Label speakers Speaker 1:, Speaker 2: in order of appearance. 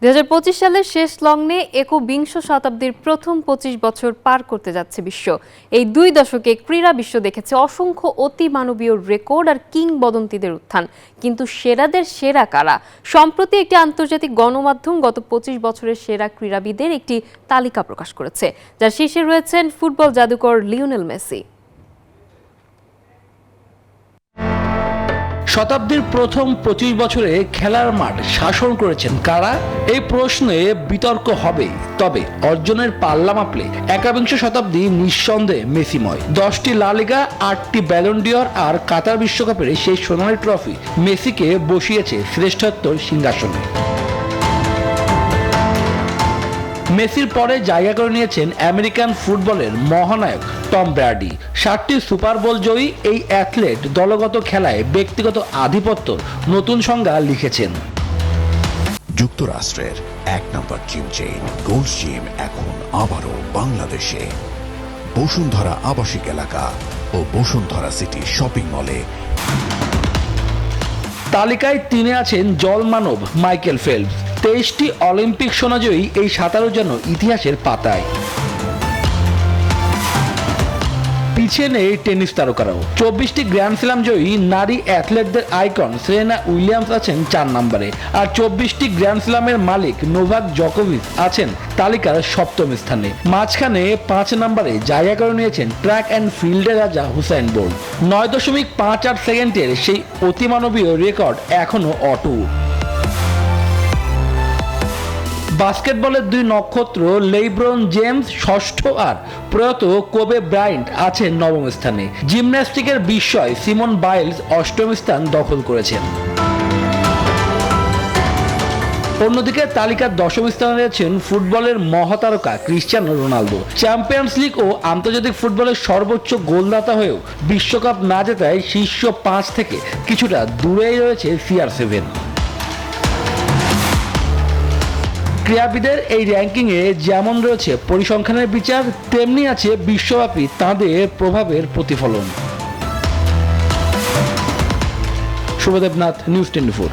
Speaker 1: 2025 সালের শেষ লগ্নে একবিংশ শতাব্দীর প্রথম 25 বছর পার করতে যাচ্ছে বিশ্ব। এই 2 দশকে ক্রীড়া বিশ্ব দেখেছে অসংখ্য অতিমানবীয় রেকর্ড আর কিংবদন্তিদের উত্থান। কিন্তু সেরাদের সেরা কারা? সম্প্রতি একটি আন্তর্জাতিক গণমাধ্যম গত 25 বছরের সেরা ক্রীড়াবিদের একটি তালিকা প্রকাশ করেছে, যার শীর্ষে রয়েছেন ফুটবল জাদুকর লিওনেল মেসি।
Speaker 2: শতাব্দীর প্রথম 25 বছরে খেলার মাঠ শাসন করেছেন কারা? এই প্রশ্নে বিতর্ক হবে, তবে অর্জনের পাল্লা মাপলে একবিংশ শতাব্দী নিঃসন্দেহে মেসিময়। 10টি লা লিগা, 8টি ব্যালন ডিওর আর কাতার বিশ্বকাপের সেই সোনালী ট্রফি মেসিকে বসিয়েছে শ্রেষ্ঠত্বর সিংহাসনে। মেসির পরে জায়গা করে নিয়েছেন আমেরিকান ফুটবলের মহানায়ক টম ব্র্যাডি। 7টি সুপার বোল জয়ী এই অ্যাথলেট দলগত খেলায় ব্যক্তিগত আধিপত্যর নতুন সংজ্ঞা লিখেছেন।
Speaker 3: যুক্তরাষ্ট্রের 1 নম্বর জিম চেইন গোল্ড জিম এখন আবারও বাংলাদেশে। বসুন্ধরা আবাসিক এলাকা ও বসুন্ধরা সিটি শপিং মলে।
Speaker 2: তালিকায় 3 আছেন জলমানব মাইকেল ফেলপস। 23টি অলিম্পিক সোনাজয়ী এই সাঁতারু যেন ইতিহাসের পাতায়। পিছিয়ে নেই টেনিস তারকারাও। 24টি গ্র্যান্ড স্ল্যাম জয়ী নারী অ্যাথলেটদের আইকন সেরেনা উইলিয়ামস আছেন 4 নম্বরে, আর 24টি গ্র্যান্ড স্ল্যামের মালিক নোভাক জকোভিচ আছেন তালিকার 7ম স্থানে। মাঝখানে 5 নম্বরে জায়গা করে নিয়েছেন ট্র্যাক অ্যান্ড ফিল্ডের রাজা হুসাইন বোল্ট। 9.58 সেকেন্ডের সেই অতিমানবীয় রেকর্ড এখনো অটুট। বাস্কেটবলের 2 নক্ষত্র লেব্রন জেমস ষষ্ঠ আর প্রয়াত কোবে ব্রায়ান্ট আছেন 9ম স্থানে। জিমন্যাস্টিকের বিস্ময় সিমন বাইলস 8ম স্থান দখল করেছেন। অন্যদিকে তালিকার 10ম স্থানে রয়েছেন ফুটবলের মহাতারকা ক্রিশ্চিয়ানো রোনালদো। চ্যাম্পিয়ন্স লিগ ও আন্তর্জাতিক ফুটবলের সর্বোচ্চ গোলদাতা হয়েও বিশ্বকাপ না জেতায় শীর্ষ 5 থেকে কিছুটা দূরেই রয়েছে CR7। ক্রীড়াবিদের এই র্যাঙ্কিংয়ে যেমন রয়েছে পরিসংখ্যানের বিচার, তেমনি আছে বিশ্বব্যাপী তাঁদের প্রভাবের প্রতিফলন। শুভদেবনাথ, নিউজ 24।